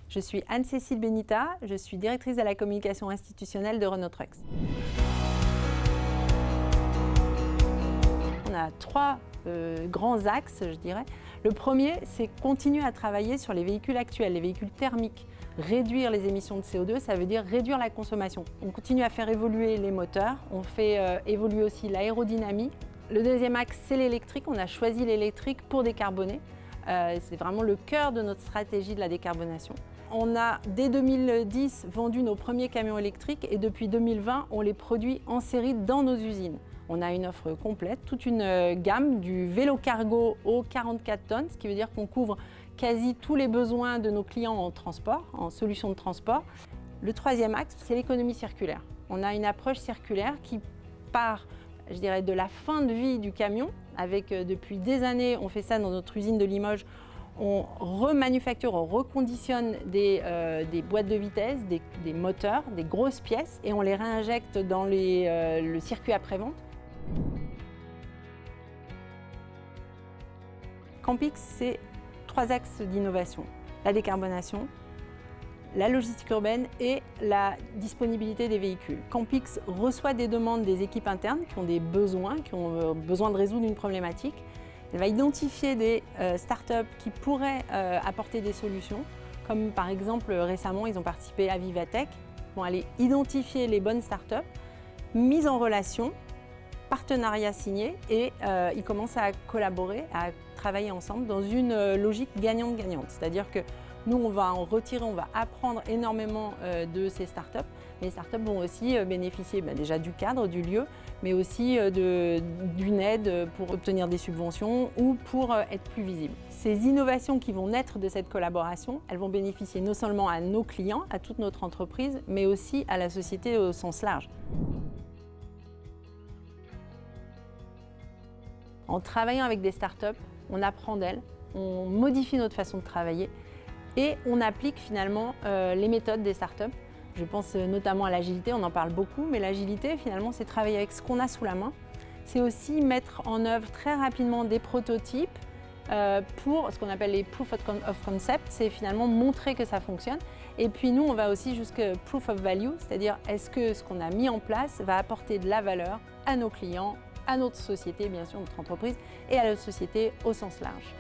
Je suis Anne-Cécile Benita, je suis directrice de la communication institutionnelle de Renault Trucks. On a trois grands axes, je dirais. Le premier, c'est continuer à travailler sur les véhicules actuels, les véhicules thermiques. Réduire les émissions de CO2, ça veut dire réduire la consommation. On continue à faire évoluer les moteurs, on fait évoluer aussi l'aérodynamique. Le deuxième axe, c'est l'électrique. On a choisi l'électrique pour décarboner. C'est vraiment le cœur de notre stratégie de la décarbonation. On a, dès 2010, vendu nos premiers camions électriques et depuis 2020, on les produit en série dans nos usines. On a une offre complète, toute une gamme du vélo cargo aux 44 tonnes, ce qui veut dire qu'on couvre quasi tous les besoins de nos clients en transport, en solutions de transport. Le troisième axe, c'est l'économie circulaire. On a une approche circulaire qui part, je dirais, de la fin de vie du camion. Depuis des années, on fait ça dans notre usine de Limoges. On remanufacture, on reconditionne des boîtes de vitesse, des moteurs, des grosses pièces et on les réinjecte dans le circuit après-vente. Campix, c'est trois axes d'innovation. La décarbonation, la logistique urbaine et la disponibilité des véhicules. Campix reçoit des demandes des équipes internes qui ont des besoins, qui ont besoin de résoudre une problématique. Elle va identifier des startups qui pourraient apporter des solutions, comme par exemple récemment ils ont participé à Vivatech. Ils vont aller identifier les bonnes startups, mise en relation, partenariat signé et ils commencent à collaborer, à travailler ensemble dans une logique gagnante-gagnante. C'est-à-dire que nous, on va en retirer, on va apprendre énormément de ces startups. Les startups vont aussi bénéficier déjà du cadre, du lieu, mais aussi d'une aide pour obtenir des subventions ou pour être plus visibles. Ces innovations qui vont naître de cette collaboration, elles vont bénéficier non seulement à nos clients, à toute notre entreprise, mais aussi à la société au sens large. En travaillant avec des startups, on apprend d'elles, on modifie notre façon de travailler et on applique finalement les méthodes des startups. Je pense notamment à l'agilité, on en parle beaucoup, mais l'agilité finalement c'est travailler avec ce qu'on a sous la main. C'est aussi mettre en œuvre très rapidement des prototypes pour ce qu'on appelle les proof of concept, c'est finalement montrer que ça fonctionne. Et puis nous on va aussi jusqu'à proof of value, c'est-à-dire est-ce que ce qu'on a mis en place va apporter de la valeur à nos clients, à notre société, bien sûr, notre entreprise, et à la société au sens large.